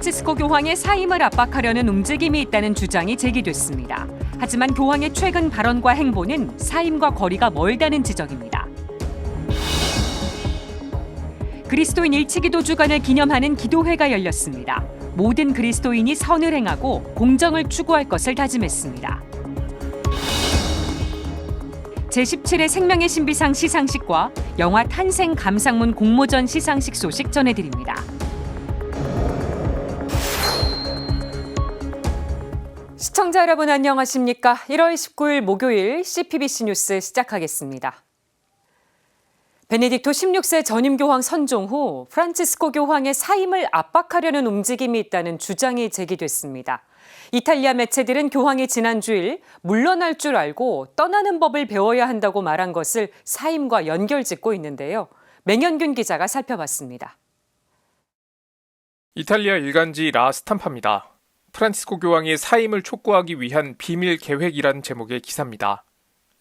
프란치스코 교황의 사임을 압박하려는 움직임이 있다는 주장이 제기됐습니다. 하지만 교황의 최근 발언과 행보는 사임과 거리가 멀다는 지적입니다. 그리스도인 일치기도 주간을 기념하는 기도회가 열렸습니다. 모든 그리스도인이 선을 행하고 공정을 추구할 것을 다짐했습니다. 제17회 생명의 신비상 시상식과 영화 탄생 감상문 공모전 시상식 소식 전해드립니다. 시청자 여러분 안녕하십니까? 1월 19일 목요일 CPBC 뉴스 시작하겠습니다. 베네딕토 16세 전임 교황 선종 후 프란치스코 교황의 사임을 압박하려는 움직임이 있다는 주장이 제기됐습니다. 이탈리아 매체들은 교황이 지난 주일 물러날 줄 알고 떠나는 법을 배워야 한다고 말한 것을 사임과 연결짓고 있는데요. 맹현균 기자가 살펴봤습니다. 이탈리아 일간지 라 스탐파입니다. 프란치스코 교황의 사임을 촉구하기 위한 비밀 계획이란 제목의 기사입니다.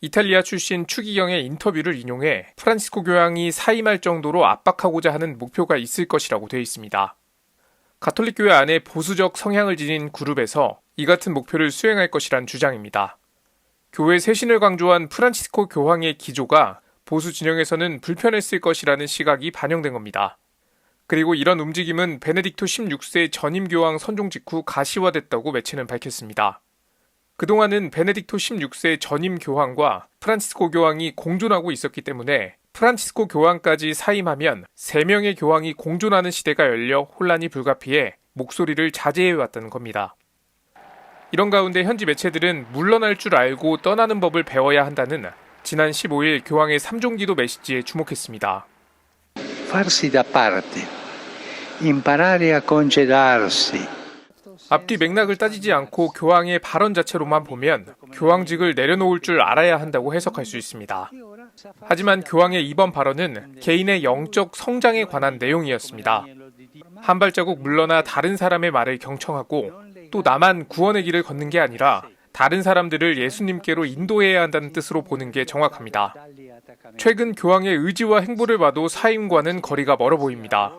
이탈리아 출신 추기경의 인터뷰를 인용해 프란치스코 교황이 사임할 정도로 압박하고자 하는 목표가 있을 것이라고 되어 있습니다. 가톨릭 교회 안에 보수적 성향을 지닌 그룹에서 이 같은 목표를 수행할 것이란 주장입니다. 교회 쇄신을 강조한 프란치스코 교황의 기조가 보수 진영에서는 불편했을 것이라는 시각이 반영된 겁니다. 그리고 이런 움직임은 베네딕토 16세 전임 교황 선종 직후 가시화됐다고 매체는 밝혔습니다. 그동안은 베네딕토 16세 전임 교황과 프란치스코 교황이 공존하고 있었기 때문에 프란치스코 교황까지 사임하면 3명의 교황이 공존하는 시대가 열려 혼란이 불가피해 목소리를 자제해왔다는 겁니다. 이런 가운데 현지 매체들은 물러날 줄 알고 떠나는 법을 배워야 한다는 지난 15일 교황의 3종기도 메시지에 주목했습니다. Farsi da parte, imparare a congedarsi. 앞뒤 맥락을 따지지 않고 교황의 발언 자체로만 보면 교황직을 내려놓을 줄 알아야 한다고 해석할 수 있습니다. 하지만 교황의 이번 발언은 개인의 영적 성장에 관한 내용이었습니다. 한 발자국 물러나 다른 사람의 말을 경청하고 또 나만 구원의 길을 걷는 게 아니라 다른 사람들을 예수님께로 인도해야 한다는 뜻으로 보는 게 정확합니다. 최근 교황의 의지와 행보를 봐도 사임과는 거리가 멀어 보입니다.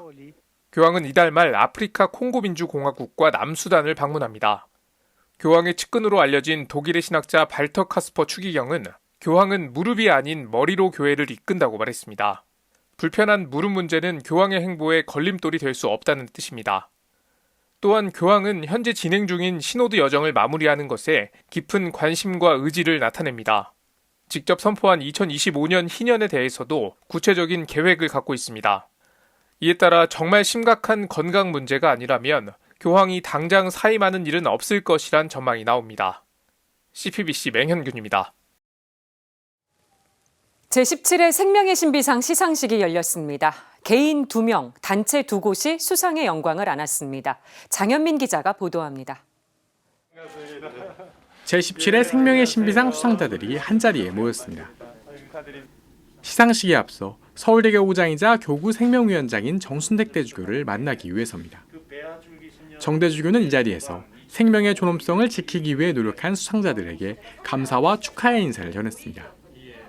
교황은 이달 말 아프리카 콩고민주공화국과 남수단을 방문합니다. 교황의 측근으로 알려진 독일의 신학자 발터 카스퍼 추기경은 교황은 무릎이 아닌 머리로 교회를 이끈다고 말했습니다. 불편한 무릎 문제는 교황의 행보에 걸림돌이 될 수 없다는 뜻입니다. 또한 교황은 현재 진행 중인 시노드 여정을 마무리하는 것에 깊은 관심과 의지를 나타냅니다. 직접 선포한 2025년 희년에 대해서도 구체적인 계획을 갖고 있습니다. 이에 따라 정말 심각한 건강 문제가 아니라면 교황이 당장 사임하는 일은 없을 것이란 전망이 나옵니다. CPBC 맹현균입니다. 제17회 생명의 신비상 시상식이 열렸습니다. 개인 2명, 단체 2곳이 수상의 영광을 안았습니다. 장현민 기자가 보도합니다. 제17회 생명의 신비상 수상자들이 한자리에 모였습니다. 시상식에 앞서 서울대교 의장이자 교구 생명위원장인 정순택 대주교를 만나기 위해서입니다. 정 대주교는 이 자리에서 생명의 존엄성을 지키기 위해 노력한 수상자들에게 감사와 축하의 인사를 전했습니다.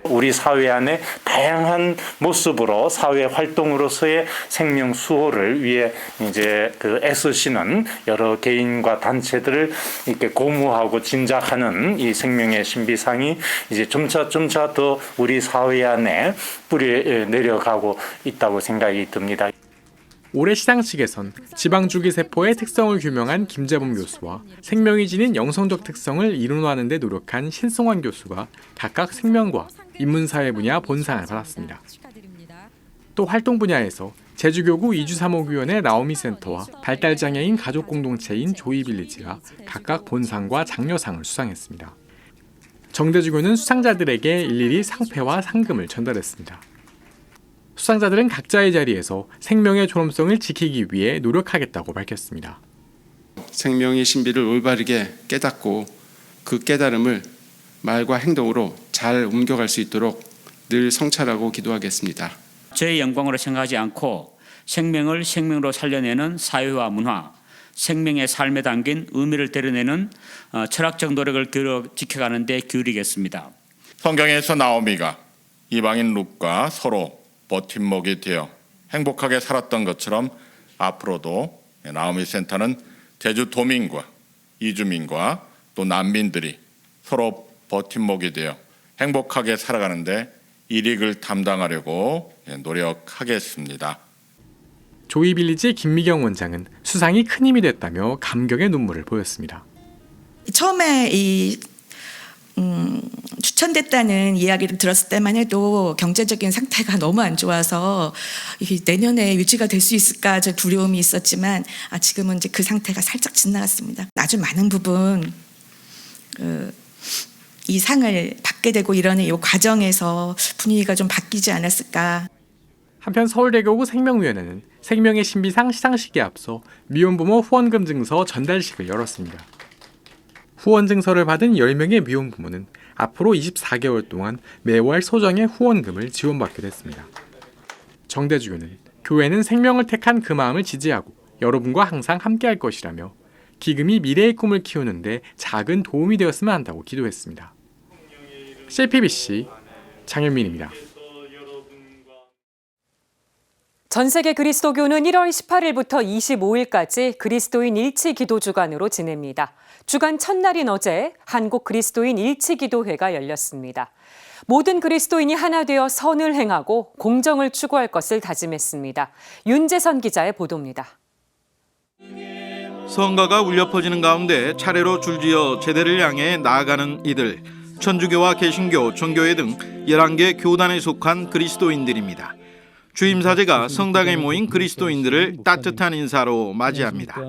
우리 사회 안에 다양한 모습으로 사회 활동으로서의 생명 수호를 위해 이제 애쓰시는 여러 개인과 단체들을 이렇게 고무하고 진작하는 이 생명의 신비상이 이제 점차 더 우리 사회 안에 뿌리 내려가고 있다고 생각이 듭니다. 올해 시상식에선 지방줄기세포의 특성을 규명한 김재범 교수와 생명이 지닌 영성적 특성을 이론화하는 데 노력한 신성환 교수가 각각 생명과 인문사회 분야 본상을 받았습니다. 또 활동 분야에서 제주교구 이주사목위원회 나오미 센터와 발달장애인 가족공동체인 조이빌리지가 각각 본상과 장려상을 수상했습니다. 정대주교는 수상자들에게 일일이 상패와 상금을 전달했습니다. 수상자들은 각자의 자리에서 생명의 존엄성을 지키기 위해 노력하겠다고 밝혔습니다. 생명의 신비를 올바르게 깨닫고 그 깨달음을 말과 행동으로 잘 옮겨갈 수 있도록 늘 성찰하고 기도하겠습니다. 저의 영광으로 생각하지 않고 생명을 생명으로 살려내는 사회와 문화, 생명의 삶에 담긴 의미를 드러내는 철학적 노력을 지켜가는 데 기울이겠습니다. 성경에서 나오미가 이방인 룻과 서로 버팀목이 되어 행복하게 살았던 것처럼 앞으로도 나오미 센터는 제주 도민과 이주민과 또 난민들이 서로 버팀목이 되어 행복하게 살아가는데 일익을 담당하려고 노력하겠습니다. 조이빌리지 김미경 원장은 수상이 큰 힘이 됐다며 감격의 눈물을 보였습니다. 처음에 추천됐다는 이야기를 들었을 때만 해도 경제적인 상태가 너무 안 좋아서 내년에 유지가 될 수 있을까 저 두려움이 있었지만 지금은 이제 그 상태가 살짝 지나갔습니다. 아주 많은 부분 이 상을 받게 되고 이러는 이 과정에서 분위기가 좀 바뀌지 않았을까. 한편 서울대교구 생명위원회는 생명의 신비상 시상식에 앞서 미혼부모 후원금 증서 전달식을 열었습니다. 후원 증서를 받은 10명의 미혼부모는 앞으로 24개월 동안 매월 소정의 후원금을 지원받게 됐습니다. 정대주교는 교회는 생명을 택한 그 마음을 지지하고 여러분과 항상 함께할 것이라며 기금이 미래의 꿈을 키우는데 작은 도움이 되었으면 한다고 기도했습니다. CPBC 장현민입니다. 전 세계 그리스도교는 1월 18일부터 25일까지 그리스도인 일치 기도 주간으로 지냅니다. 주간 첫날인 어제 한국 그리스도인 일치 기도회가 열렸습니다. 모든 그리스도인이 하나 되어 선을 행하고 공정을 추구할 것을 다짐했습니다. 윤재선 기자의 보도입니다. 성가가 울려 퍼지는 가운데 차례로 줄지어 제대를 향해 나아가는 이들. 천주교와 개신교, 정교회 등 11개 교단에 속한 그리스도인들입니다. 주임사제가 성당에 모인 그리스도인들을 따뜻한 인사로 맞이합니다.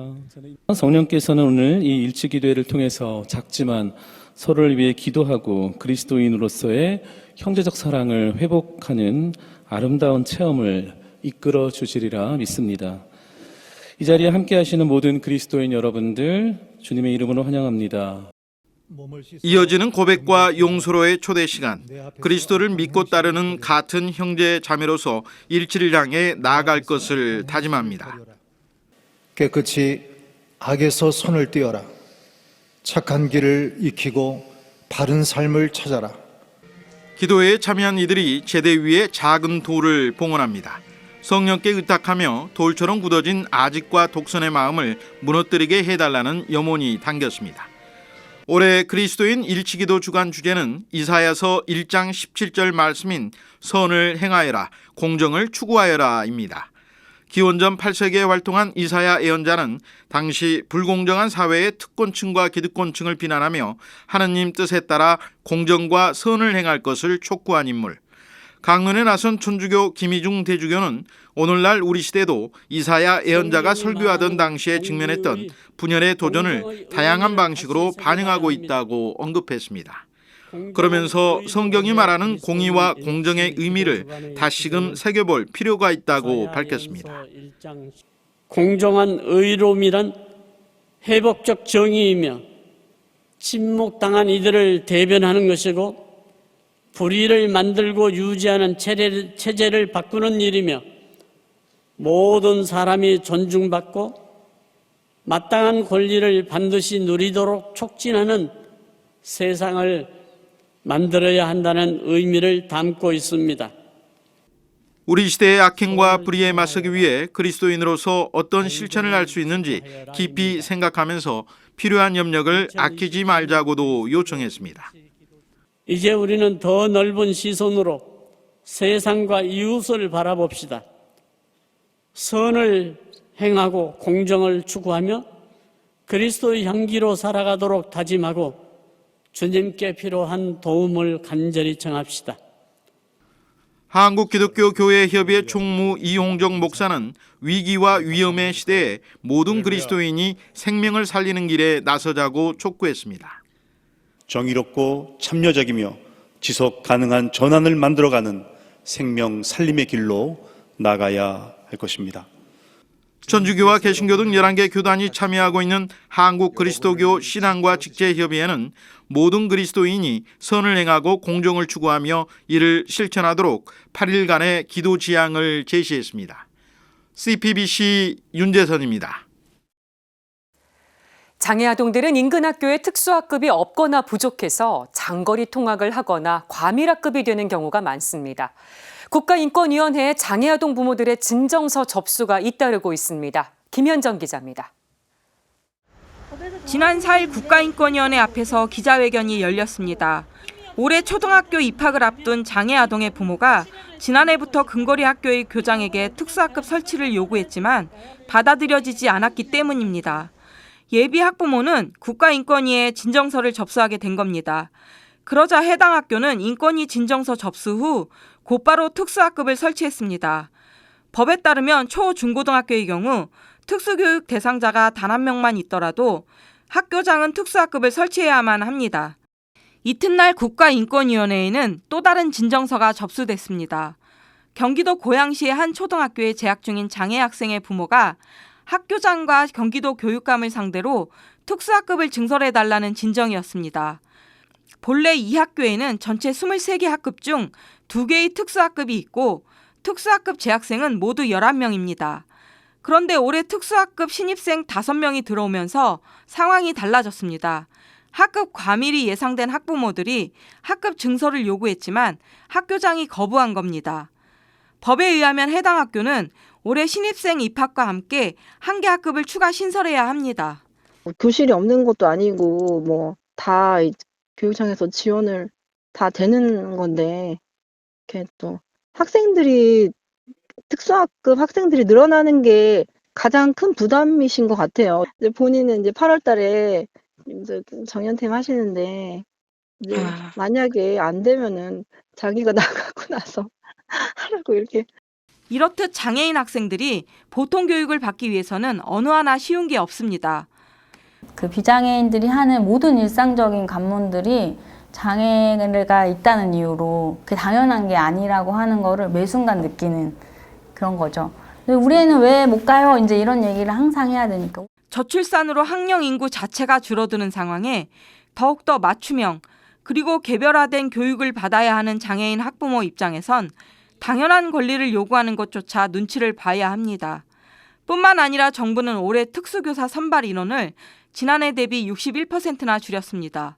성령께서는 오늘 이 일치기도회를 통해서 작지만 서로를 위해 기도하고 그리스도인으로서의 형제적 사랑을 회복하는 아름다운 체험을 이끌어 주시리라 믿습니다. 이 자리에 함께 하시는 모든 그리스도인 여러분들 주님의 이름으로 환영합니다. 이어지는 고백과 용서로의 초대 시간. 그리스도를 믿고 따르는 같은 형제 자매로서 일치를 향해 나아갈 것을 다짐합니다. 깨끗이 악에서 손을 떼어라. 착한 길을 익히고 바른 삶을 찾아라. 기도회에 참여한 이들이 제대 위에 작은 돌을 봉헌합니다. 성령께 의탁하며 돌처럼 굳어진 아직과 독선의 마음을 무너뜨리게 해달라는 염원이 담겼습니다. 올해 그리스도인 일치기도 주간 주제는 이사야서 1장 17절 말씀인 선을 행하여라, 공정을 추구하여라입니다. 기원전 8세기에 활동한 이사야 예언자는 당시 불공정한 사회의 특권층과 기득권층을 비난하며 하느님 뜻에 따라 공정과 선을 행할 것을 촉구한 인물. 강론에 나선 천주교 김희중 대주교는 오늘날 우리 시대도 이사야 예언자가 설교하던 당시에 직면했던 분열의 도전을 다양한 방식으로 반영하고 있다고 언급했습니다. 그러면서 성경이 말하는 공의와 공정의 의미를 다시금 새겨볼 필요가 있다고 밝혔습니다. 공정한 의로움이란 회복적 정의이며 침묵당한 이들을 대변하는 것이고 불의를 만들고 유지하는 체제를 바꾸는 일이며 모든 사람이 존중받고 마땅한 권리를 반드시 누리도록 촉진하는 세상을 만들어야 한다는 의미를 담고 있습니다. 우리 시대의 악행과 불의에 맞서기 위해 그리스도인으로서 어떤 실천을 할 수 있는지 깊이 생각하면서 필요한 염력을 아끼지 말자고도 요청했습니다. 이제 우리는 더 넓은 시선으로 세상과 이웃을 바라봅시다. 선을 행하고 공정을 추구하며 그리스도의 향기로 살아가도록 다짐하고 주님께 필요한 도움을 간절히 청합시다. 한국기독교교회협의회 총무 이홍정 목사는 위기와 위험의 시대에 모든 그리스도인이 생명을 살리는 길에 나서자고 촉구했습니다. 정의롭고 참여적이며 지속 가능한 전환을 만들어가는 생명 살림의 길로 나가야 할 것입니다. 천주교와 개신교 등 11개 교단이 참여하고 있는 한국 그리스도교 신앙과 직제협의회는 모든 그리스도인이 선을 행하고 공정을 추구하며 이를 실천하도록 8일간의 기도 지향을 제시했습니다. CPBC 윤재선입니다. 장애아동들은 인근 학교에 특수학급이 없거나 부족해서 장거리 통학을 하거나 과밀학급이 되는 경우가 많습니다. 국가인권위원회에 장애아동 부모들의 진정서 접수가 잇따르고 있습니다. 김현정 기자입니다. 지난 4일 국가인권위원회 앞에서 기자회견이 열렸습니다. 올해 초등학교 입학을 앞둔 장애 아동의 부모가 지난해부터 근거리 학교의 교장에게 특수학급 설치를 요구했지만 받아들여지지 않았기 때문입니다. 예비 학부모는 국가인권위에 진정서를 접수하게 된 겁니다. 그러자 해당 학교는 인권위 진정서 접수 후 곧바로 특수학급을 설치했습니다. 법에 따르면 초, 중고등학교의 경우 특수교육 대상자가 단 한 명만 있더라도 학교장은 특수학급을 설치해야만 합니다. 이튿날 국가인권위원회에는 또 다른 진정서가 접수됐습니다. 경기도 고양시의 한 초등학교에 재학 중인 장애 학생의 부모가 학교장과 경기도 교육감을 상대로 특수학급을 증설해달라는 진정이었습니다. 본래 이 학교에는 전체 23개 학급 중 2개의 특수학급이 있고 특수학급 재학생은 모두 11명입니다. 그런데 올해 특수학급 신입생 5명이 들어오면서 상황이 달라졌습니다. 학급 과밀이 예상된 학부모들이 학급 증설을 요구했지만 학교장이 거부한 겁니다. 법에 의하면 해당 학교는 올해 신입생 입학과 함께 한 개 학급을 추가 신설해야 합니다. 교실이 없는 것도 아니고 뭐 다 교육청에서 지원을 다 되는 건데 이렇게 또 학생들이 특수학급 학생들이 늘어나는 게 가장 큰 부담이신 것 같아요. 이제 본인은 이제 8월달에 이제 정년퇴임 하시는데 이제 만약에 안 되면은 자기가 나가고 나서 하라고 이렇게. 이렇듯 장애인 학생들이 보통 교육을 받기 위해서는 어느 하나 쉬운 게 없습니다. 그 비장애인들이 하는 모든 일상적인 관문들이 장애가 있다는 이유로 그게 당연한 게 아니라고 하는 거를 매 순간 느끼는 그런 거죠. 근데 우리 애는 왜 못 가요? 이제 이런 얘기를 항상 해야 되니까. 저출산으로 학령 인구 자체가 줄어드는 상황에 더욱더 맞춤형 그리고 개별화된 교육을 받아야 하는 장애인 학부모 입장에선 당연한 권리를 요구하는 것조차 눈치를 봐야 합니다. 뿐만 아니라 정부는 올해 특수교사 선발 인원을 지난해 대비 61%나 줄였습니다.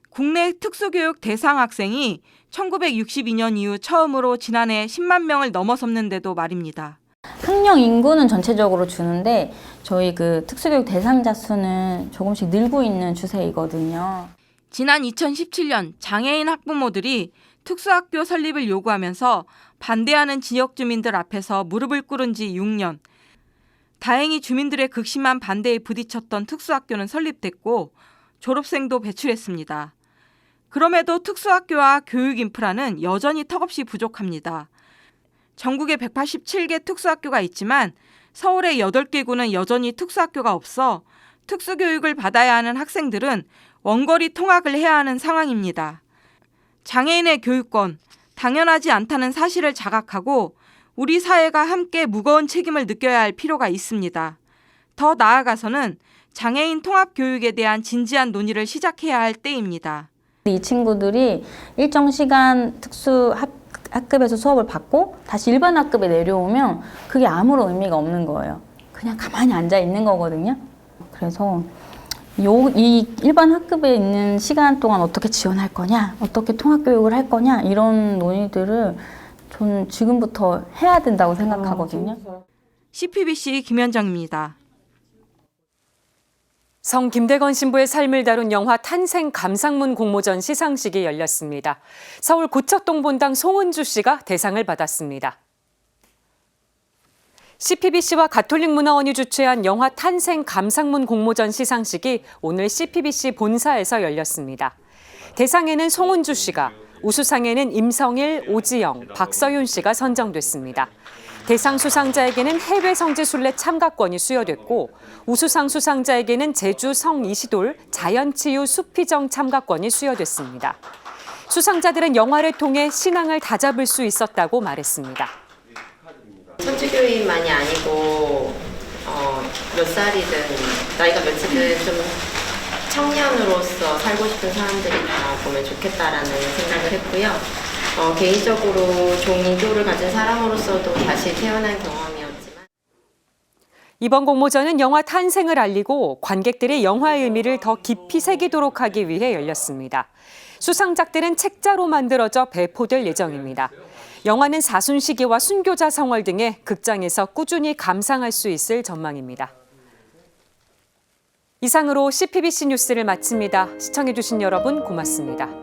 국내 특수교육 대상 학생이 1962년 이후 처음으로 지난해 10만 명을 넘어섰는데도 말입니다. 학령 인구는 전체적으로 주는데 저희 그 특수교육 대상자 수는 조금씩 늘고 있는 추세이거든요. 지난 2017년 장애인 학부모들이 특수학교 설립을 요구하면서 반대하는 지역 주민들 앞에서 무릎을 꿇은 지 6년. 다행히 주민들의 극심한 반대에 부딪혔던 특수학교는 설립됐고 졸업생도 배출했습니다. 그럼에도 특수학교와 교육 인프라는 여전히 턱없이 부족합니다. 전국에 187개 특수학교가 있지만 서울의 8개 구는 여전히 특수학교가 없어 특수교육을 받아야 하는 학생들은 원거리 통학을 해야 하는 상황입니다. 장애인의 교육권, 당연하지 않다는 사실을 자각하고 우리 사회가 함께 무거운 책임을 느껴야 할 필요가 있습니다. 더 나아가서는 장애인 통합교육에 대한 진지한 논의를 시작해야 할 때입니다. 이 친구들이 일정 시간 특수 학급에서 수업을 받고 다시 일반 학급에 내려오면 그게 아무런 의미가 없는 거예요. 그냥 가만히 앉아 있는 거거든요. 그래서 이 일반 학급에 있는 시간 동안 어떻게 지원할 거냐, 어떻게 통합교육을 할 거냐 이런 논의들을 저는 지금부터 해야 된다고 생각하거든요. CPBC 김현정입니다. 성 김대건 신부의 삶을 다룬 영화 탄생 감상문 공모전 시상식이 열렸습니다. 서울 고척동 본당 송은주 씨가 대상을 받았습니다. CPBC와 가톨릭문화원이 주최한 영화 탄생 감상문 공모전 시상식이 오늘 CPBC 본사에서 열렸습니다. 대상에는 송은주 씨가, 우수상에는 임성일, 오지영, 박서윤 씨가 선정됐습니다. 대상 수상자에게는 해외 성지 순례 참가권이 수여됐고 우수상 수상자에게는 제주 성 이시돌 자연치유 수피정 참가권이 수여됐습니다. 수상자들은 영화를 통해 신앙을 다잡을 수 있었다고 말했습니다. 천주교인만이 아니고 몇 살이든 나이가 몇이든 좀 청년으로서 살고 싶은 사람들이 다 보면 좋겠다라는 생각을 했고요. 개인적으로 종교를 가진 사람으로서도 다시 태어난 경험이었지만 이번 공모전은 영화 탄생을 알리고 관객들의 영화의 의미를 더 깊이 새기도록 하기 위해 열렸습니다. 수상작들은 책자로 만들어져 배포될 예정입니다. 영화는 사순시계와 순교자 성월 등의 극장에서 꾸준히 감상할 수 있을 전망입니다. 이상으로 CPBC 뉴스를 마칩니다. 시청해주신 여러분 고맙습니다.